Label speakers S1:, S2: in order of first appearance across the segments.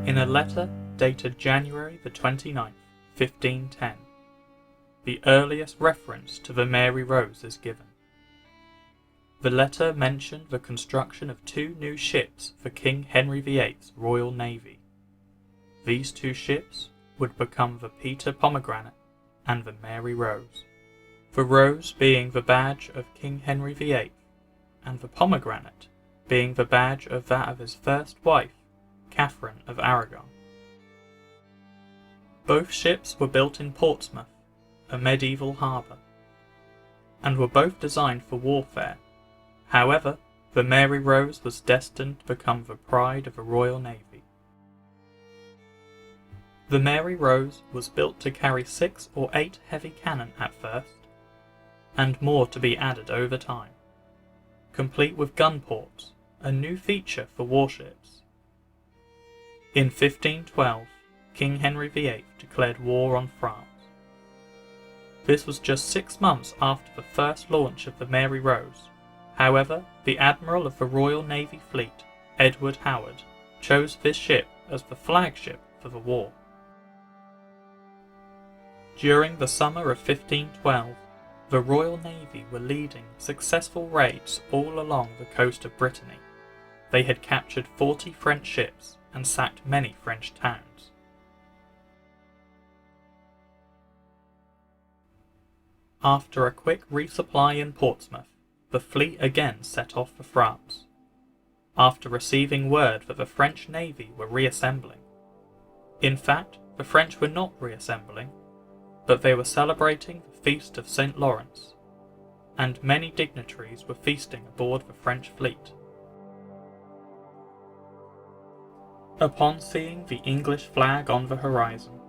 S1: In a letter dated January the 29th, 1510, the earliest reference to the Mary Rose is given. The letter mentioned the construction of 2 new ships for King Henry VIII's Royal Navy. These 2 ships would become the Peter Pomegranate and the Mary Rose, the rose being the badge of King Henry VIII, and the pomegranate being the badge of that of his first wife, Catherine of Aragon. Both ships were built in Portsmouth, a medieval harbour, and were both designed for warfare. However, the Mary Rose was destined to become the pride of the Royal Navy. The Mary Rose was built to carry 6 or 8 heavy cannon at first, and more to be added over time, complete with gun ports, a new feature for warships. In 1512, King Henry VIII declared war on France. This was just 6 months after the first launch of the Mary Rose. However, the Admiral of the Royal Navy Fleet, Edward Howard, chose this ship as the flagship for the war. During the summer of 1512, the Royal Navy were leading successful raids all along the coast of Brittany. They had captured 40 French ships and sacked many French towns. After a quick resupply in Portsmouth, the fleet again set off for France, after receiving word that the French Navy were reassembling. In fact, the French were not reassembling, but they were celebrating the Feast of St. Lawrence, and many dignitaries were feasting aboard the French fleet. Upon seeing the English flag on the horizon,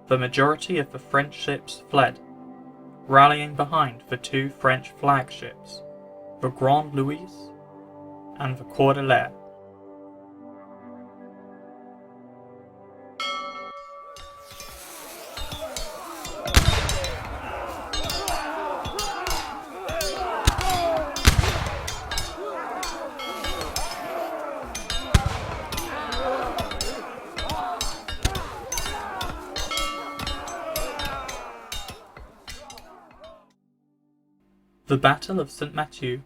S1: the majority of the French ships fled, rallying behind the 2 French flagships, the Grande Louise and the Coeur de l'Air. The Battle of St. Mathieu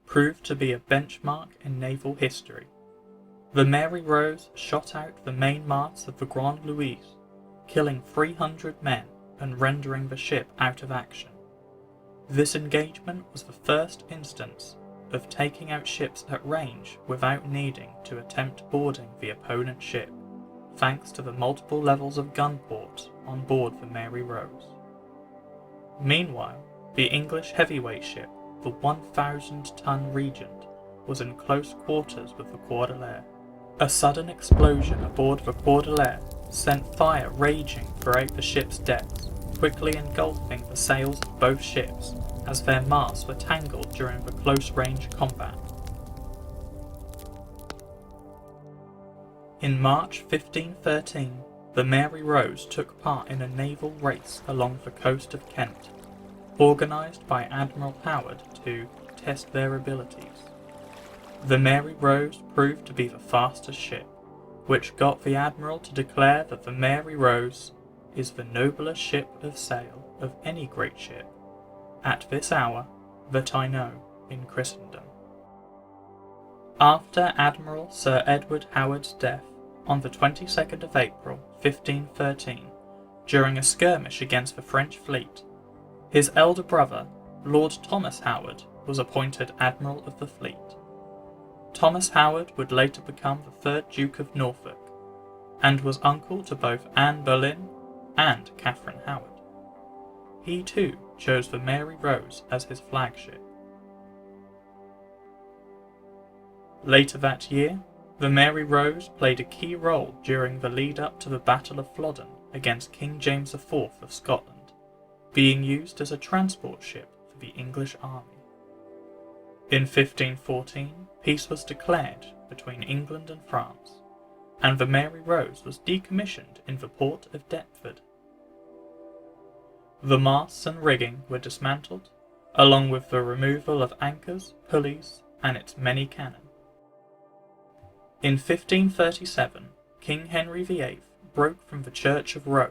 S1: proved to be a benchmark in naval history. The Mary Rose shot out the main masts of the Grande Louise, killing 300 men and rendering the ship out of action. This engagement was the first instance of taking out ships at range without needing to attempt boarding the opponent's ship, thanks to the multiple levels of gun ports on board the Mary Rose. Meanwhile, the English heavyweight ship, the 1,000-ton Regent, was in close quarters with the Coeur de l'Air. A sudden explosion aboard the Coeur de l'Air sent fire raging throughout the ship's decks, quickly engulfing the sails of both ships as their masts were tangled during the close-range combat. In March 1513, the Mary Rose took part in a naval race along the coast of Kent, organised by Admiral Howard to test their abilities. The Mary Rose proved to be the fastest ship, which got the Admiral to declare that the Mary Rose is the noblest ship of sail of any great ship, at this hour, that I know in Christendom. After Admiral Sir Edward Howard's death on the 22nd of April 1513, during a skirmish against the French fleet, his elder brother, Lord Thomas Howard, was appointed Admiral of the fleet. Thomas Howard would later become the 3rd Duke of Norfolk, and was uncle to both Anne Boleyn and Catherine Howard. He too chose the Mary Rose as his flagship. Later that year, the Mary Rose played a key role during the lead-up to the Battle of Flodden against King James IV of Scotland, being used as a transport ship for the English army. In 1514, peace was declared between England and France, and the Mary Rose was decommissioned in the port of Deptford. The masts and rigging were dismantled, along with the removal of anchors, pulleys, and its many cannon. In 1537, King Henry VIII broke from the Church of Rome,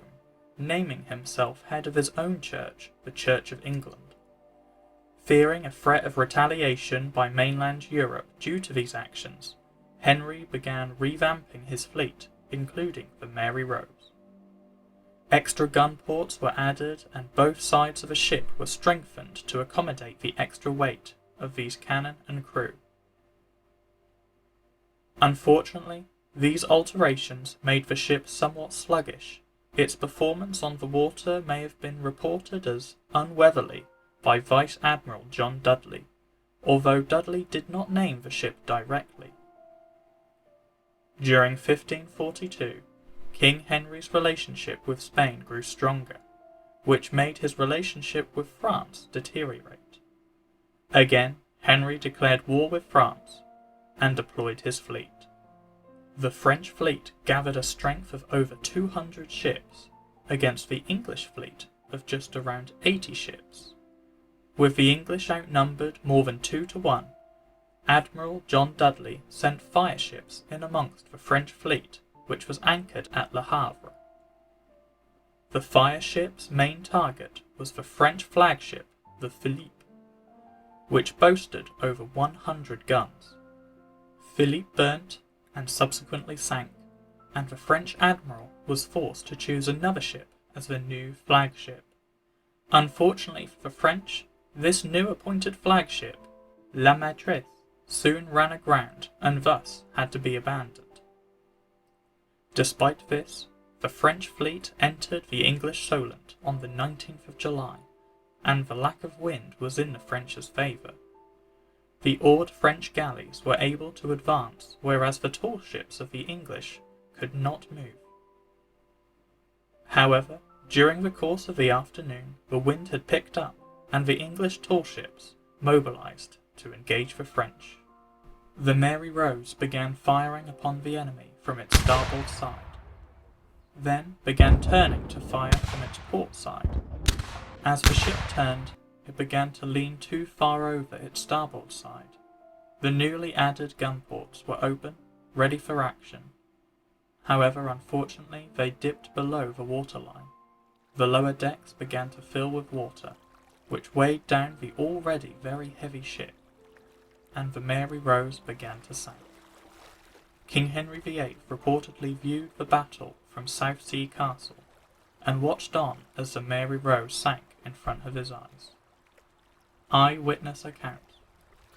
S1: naming himself head of his own church, the Church of England. Fearing a threat of retaliation by mainland Europe due to these actions, Henry began revamping his fleet, including the Mary Rose. Extra gun ports were added and both sides of a ship were strengthened to accommodate the extra weight of these cannon and crew. Unfortunately, these alterations made the ship somewhat sluggish. Its performance on the water may have been reported as unweatherly by Vice Admiral John Dudley, although Dudley did not name the ship directly. During 1542, King Henry's relationship with Spain grew stronger, which made his relationship with France deteriorate. Again, Henry declared war with France and deployed his fleet. The French fleet gathered a strength of over 200 ships against the English fleet of just around 80 ships. With the English outnumbered more than 2 to 1, Admiral John Dudley sent fireships in amongst the French fleet, which was anchored at Le Havre. The fireship's main target was the French flagship, the Philippe, which boasted over 100 guns. Philippe burnt and subsequently sank, and the French admiral was forced to choose another ship as the new flagship. Unfortunately for the French, this new appointed flagship, La Maîtresse, soon ran aground and thus had to be abandoned. Despite this, the French fleet entered the English Solent on the 19th of July, and the lack of wind was in the French's favour. The oared French galleys were able to advance, whereas the tall ships of the English could not move. However, during the course of the afternoon, the wind had picked up, and the English tall ships mobilised to engage the French. The Mary Rose began firing upon the enemy from its starboard side, then began turning to fire from its port side. As the ship turned, it began to lean too far over its starboard side. The newly added gun ports were open, ready for action. However, unfortunately, they dipped below the waterline. The lower decks began to fill with water, which weighed down the already very heavy ship, and the Mary Rose began to sink. King Henry VIII reportedly viewed the battle from Southsea Castle, and watched on as the Mary Rose sank in front of his eyes. Eyewitness accounts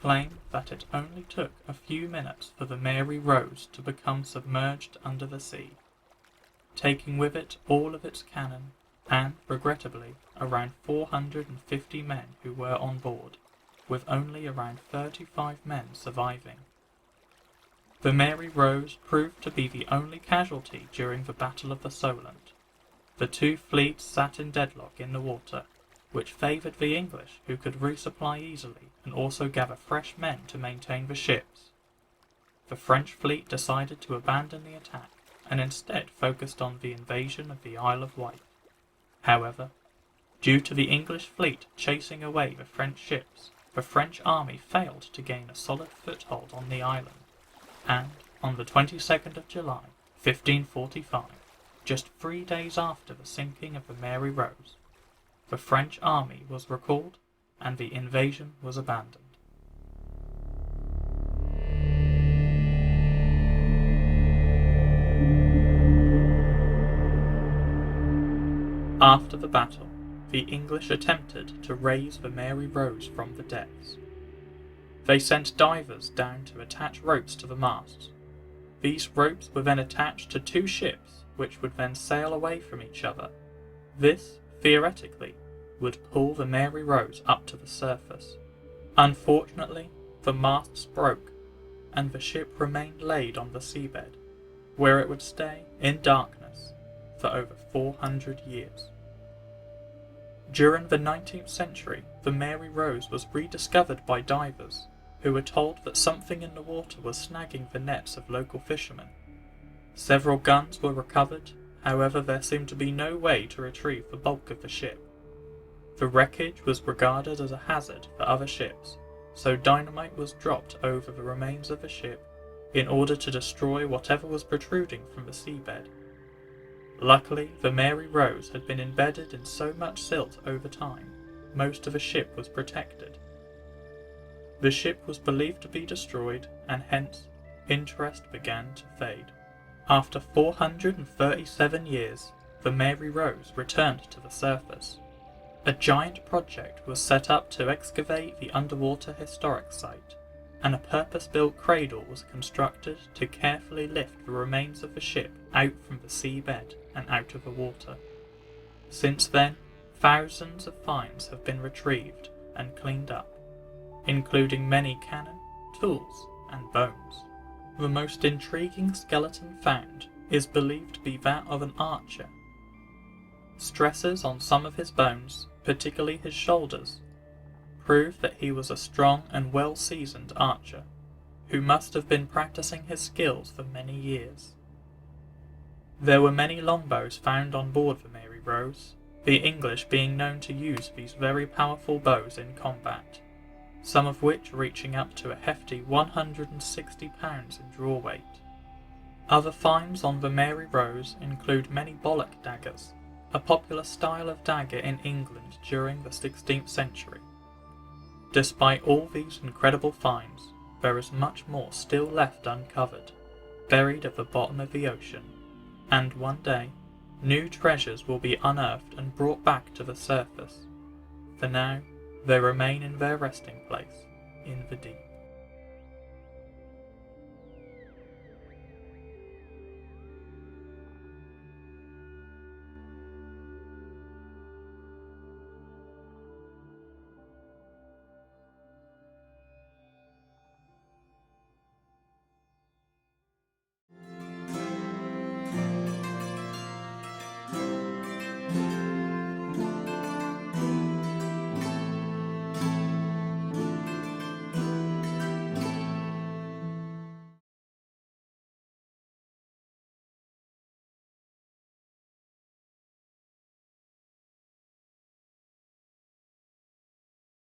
S1: claim that it only took a few minutes for the Mary Rose to become submerged under the sea, taking with it all of its cannon and, regrettably, around 450 men who were on board, with only around 35 men surviving. The Mary Rose proved to be the only casualty during the Battle of the Solent. The two fleets sat in deadlock in the water, which favoured the English, who could resupply easily and also gather fresh men to maintain the ships. The French fleet decided to abandon the attack and instead focused on the invasion of the Isle of Wight. However, due to the English fleet chasing away the French ships, the French army failed to gain a solid foothold on the island, and on the 22nd of July, 1545, just 3 days after the sinking of the Mary Rose, the French army was recalled and the invasion was abandoned. After the battle, the English attempted to raise the Mary Rose from the depths. They sent divers down to attach ropes to the masts. These ropes were then attached to two ships, which would then sail away from each other. This, theoretically, would pull the Mary Rose up to the surface. Unfortunately, the masts broke, and the ship remained laid on the seabed, where it would stay in darkness for over 400 years. During the 19th century, the Mary Rose was rediscovered by divers, who were told that something in the water was snagging the nets of local fishermen. Several guns were recovered, however there seemed to be no way to retrieve the bulk of the ship. The wreckage was regarded as a hazard for other ships, so dynamite was dropped over the remains of the ship, in order to destroy whatever was protruding from the seabed. Luckily, the Mary Rose had been embedded in so much silt over time, most of the ship was protected. The ship was believed to be destroyed, and hence interest began to fade. After 437 years, the Mary Rose returned to the surface. A giant project was set up to excavate the underwater historic site, and a purpose-built cradle was constructed to carefully lift the remains of the ship out from the seabed and out of the water. Since then, thousands of finds have been retrieved and cleaned up, including many cannon, tools, and bones. The most intriguing skeleton found is believed to be that of an archer. Stresses on some of his bones, particularly his shoulders, prove that he was a strong and well-seasoned archer, who must have been practicing his skills for many years. There were many longbows found on board the Mary Rose, the English being known to use these very powerful bows in combat, some of which reaching up to a hefty 160 pounds in draw weight. Other finds on the Mary Rose include many bollock daggers, a popular style of dagger in England during the 16th century. Despite all these incredible finds, there is much more still left uncovered, buried at the bottom of the ocean, and one day, new treasures will be unearthed and brought back to the surface. For now, they remain in their resting place in the deep.